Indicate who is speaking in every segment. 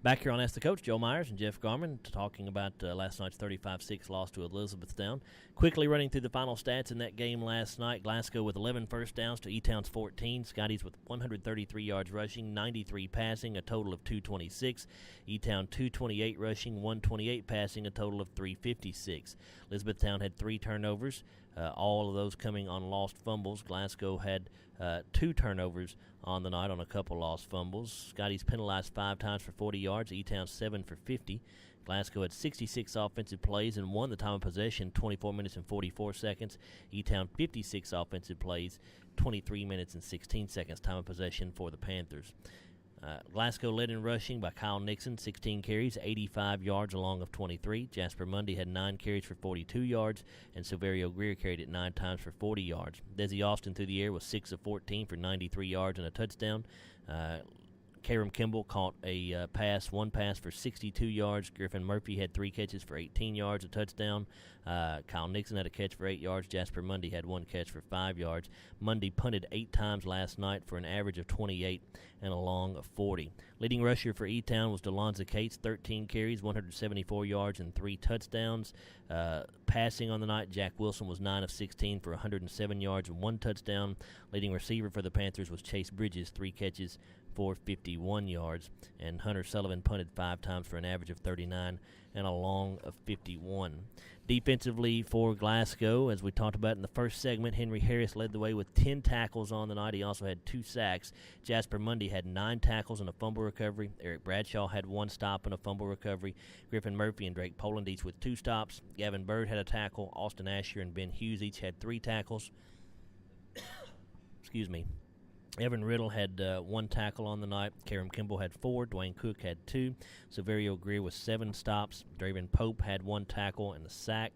Speaker 1: Back here on Ask the Coach, Joe Myers and Jeff Garman talking about last night's 35-6 loss to Elizabethtown. Quickly running through the final stats in that game last night. Glasgow with 11 first downs to E-Town's 14. Scotty's with 133 yards rushing, 93 passing, a total of 226. E-Town 228 rushing, 128 passing, a total of 356. Elizabethtown had 3 turnovers, all of those coming on lost fumbles. Glasgow had 2 turnovers on the night on a couple lost fumbles. Scotty's penalized 5 times for 40 yards, E-Town 7 for 50. Glasgow had 66 offensive plays and won the time of possession, 24 minutes and 44 seconds. E-Town 56 offensive plays, 23 minutes and 16 seconds time of possession for the Panthers. Glasgow led in rushing by Kyle Nixon, 16 carries, 85 yards along of 23. Jasper Mundy had 9 carries for 42 yards, and Silverio Greer carried it 9 times for 40 yards. Desi Austin through the air was 6 of 14 for 93 yards and a touchdown. Karam Kimball caught a one pass for 62 yards. Griffin Murphy had 3 catches for 18 yards, a touchdown. Kyle Nixon had a catch for 8 yards. Jasper Mundy had 1 catch for 5 yards. Mundy punted 8 times last night for an average of 28 and a long of 40. Leading rusher for E-Town was Delonza Cates, 13 carries, 174 yards, and 3 touchdowns. Passing on the night, Jack Wilson was 9 of 16 for 107 yards and 1 touchdown. Leading receiver for the Panthers was Chase Bridges, 3 catches for 51 yards, and Hunter Sullivan punted 5 times for an average of 39 and a long of 51. Defensively for Glasgow, as we talked about in the first segment, Henry Harris led the way with 10 tackles on the night. He also had 2 sacks. Jasper Mundy had 9 tackles and a fumble recovery. Eric Bradshaw had 1 stop and a fumble recovery. Griffin Murphy and Drake Poland each with 2 stops. Gavin Bird had a tackle. Austin Asher and Ben Hughes each had 3 tackles. Excuse me. Evan Riddle had 1 tackle on the night. Karam Kimball had 4. Dwayne Cook had 2. Silverio Greer with 7 stops. Draven Pope had 1 tackle and a sack.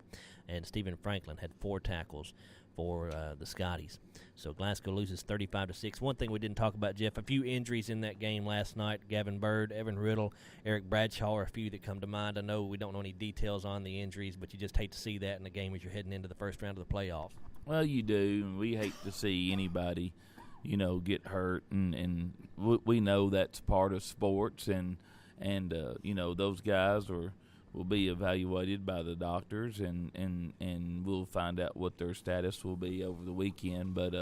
Speaker 1: And Stephen Franklin had 4 tackles for the Scotties. So Glasgow loses 35-6. One thing we didn't talk about, Jeff, a few injuries in that game last night. Gavin Bird, Evan Riddle, Eric Bradshaw are a few that come to mind. I know we don't know any details on the injuries, but you just hate to see that in the game as you're heading into the first round of the playoffs.
Speaker 2: Well, you do. We hate to see anybody get hurt, and we know that's part of sports, and those guys will be evaluated by the doctors, and we'll find out what their status will be over the weekend. But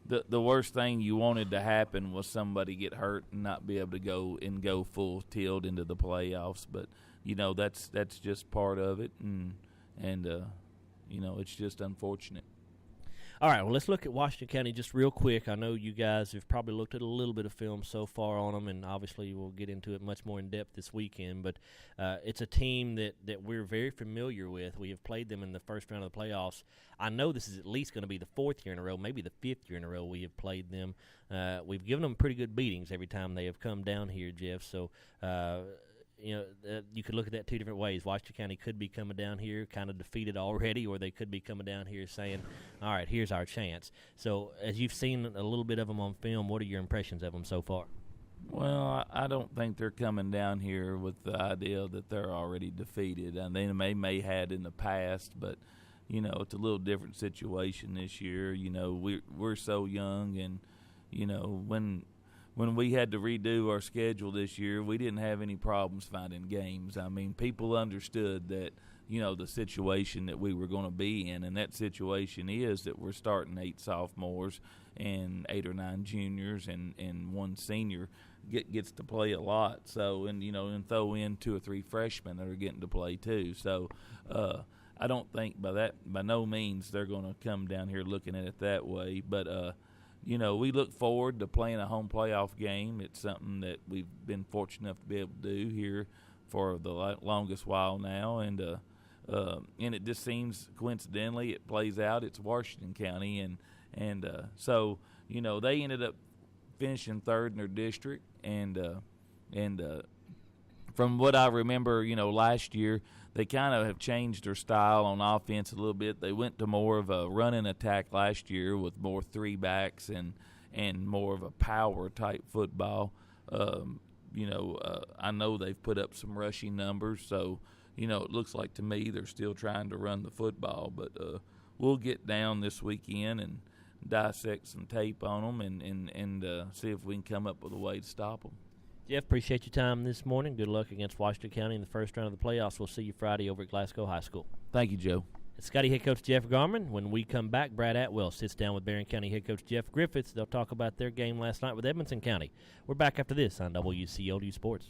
Speaker 2: the worst thing you wanted to happen was somebody get hurt and not be able to go full tilt into the playoffs. But that's just part of it, and it's just unfortunate.
Speaker 1: All right, well, let's look at Washington County just real quick. I know you guys have probably looked at a little bit of film so far on them, and obviously we'll get into it much more in depth this weekend. But it's a team that we're very familiar with. We have played them in the first round of the playoffs. I know this is at least going to be the 4th year in a row, maybe the 5th year in a row we have played them. We've given them pretty good beatings every time they have come down here, Jeff. So you could look at that 2 different ways. Washington County could be coming down here kind of defeated already, or they could be coming down here saying, all right, here's our chance. So as you've seen a little bit of them on film, what are your impressions of them so far?
Speaker 2: Well, I don't think they're coming down here with the idea that they're already defeated. And they may had in the past, but, it's a little different situation this year. We're so young, and, when we had to redo our schedule this year, we didn't have any problems finding games. I mean, people understood that, the situation that we were going to be in, and that situation is that we're starting 8 sophomores and 8 or 9 juniors, and 1 senior gets to play a lot. So, and throw in 2 or 3 freshmen that are getting to play too. So, I don't think by no means they're going to come down here looking at it that way, but we look forward to playing a home playoff game. It's something that we've been fortunate enough to be able to do here for the longest while now, and it just seems coincidentally it plays out. It's Washington County, and so they ended up finishing 3rd in their district, and from what I remember, last year they kind of have changed their style on offense a little bit. They went to more of a running attack last year with more 3 backs and more of a power type football. I know they've put up some rushing numbers, so it looks like to me they're still trying to run the football. But we'll get down this weekend and dissect some tape on them and see if we can come up with a way to stop them.
Speaker 1: Jeff, appreciate your time this morning. Good luck against Washington County in the first round of the playoffs. We'll see you Friday over at Glasgow High School.
Speaker 2: Thank you, Joe.
Speaker 1: It's Scotty head coach Jeff Garman. When we come back, Brad Atwell sits down with Barron County head coach Jeff Griffiths. They'll talk about their game last night with Edmonson County. We're back after this on WCOU Sports.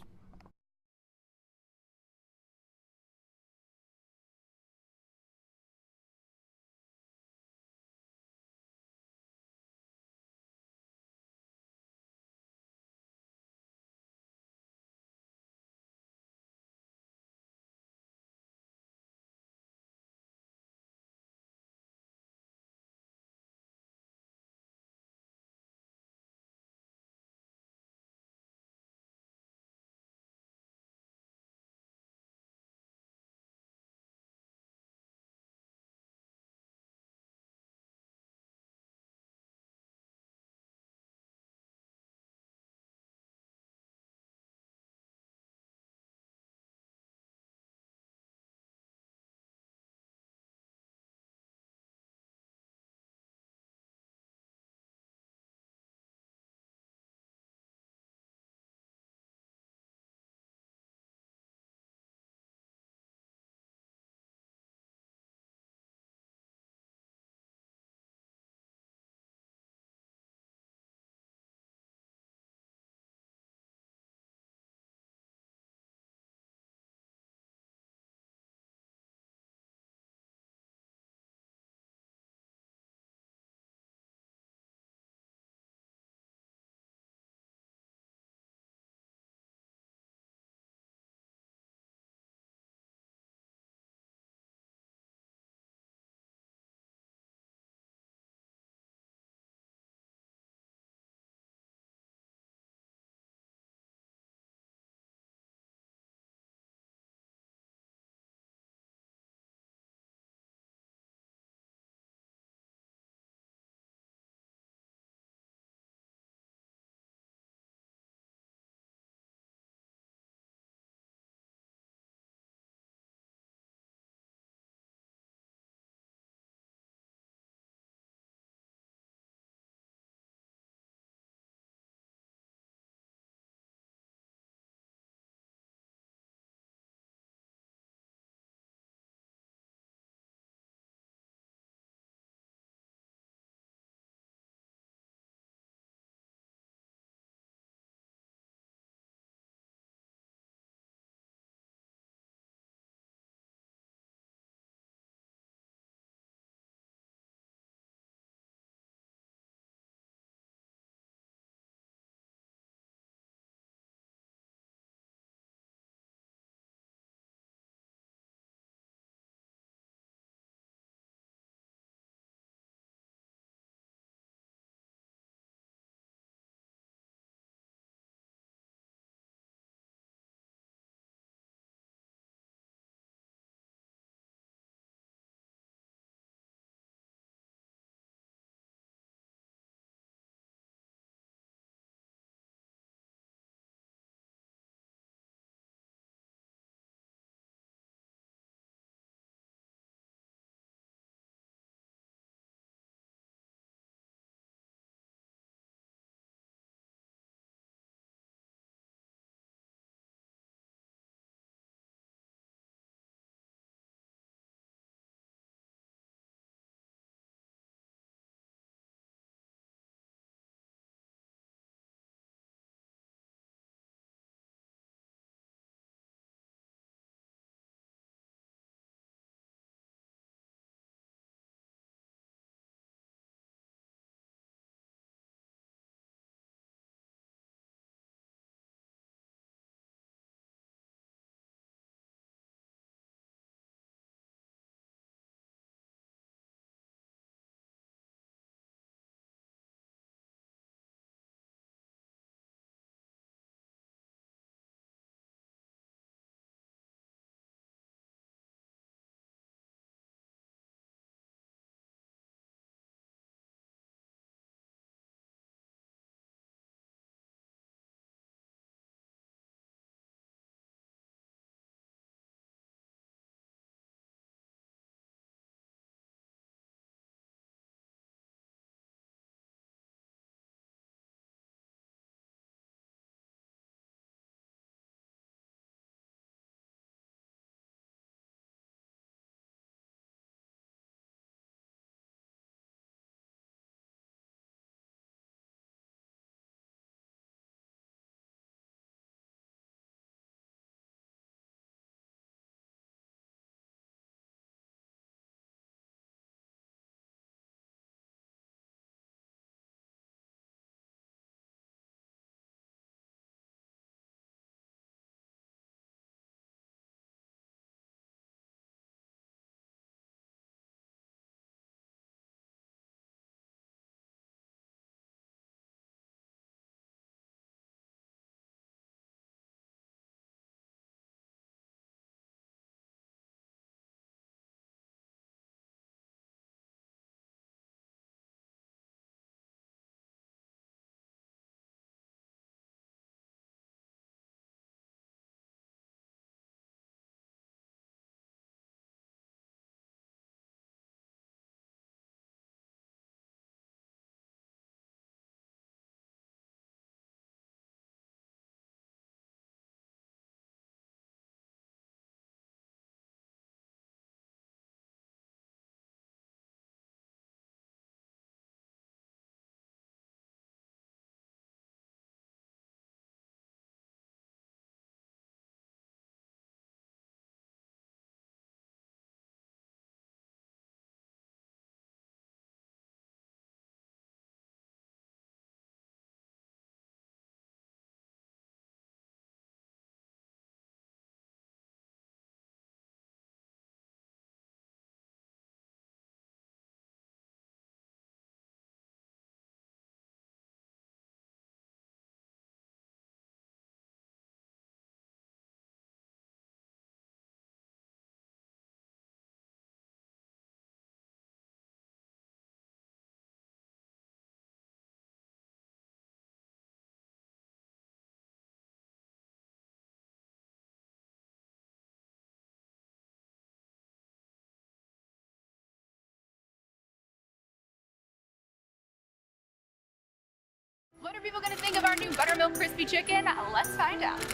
Speaker 3: people going to think of our new buttermilk crispy chicken? Let's find out.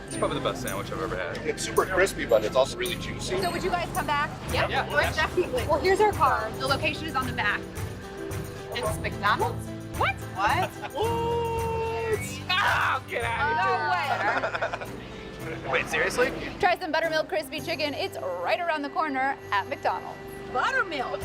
Speaker 4: It's probably the best sandwich I've ever had.
Speaker 5: It's super crispy, but it's also really juicy.
Speaker 3: So would you guys come back?
Speaker 4: Yeah.
Speaker 3: Definitely. Well, here's our card. The location is on the back. It's McDonald's? What? What?
Speaker 4: Oh, get out
Speaker 3: No way.
Speaker 4: Wait, seriously?
Speaker 3: Try some buttermilk crispy chicken. It's right around the corner at McDonald's.
Speaker 6: Buttermilk.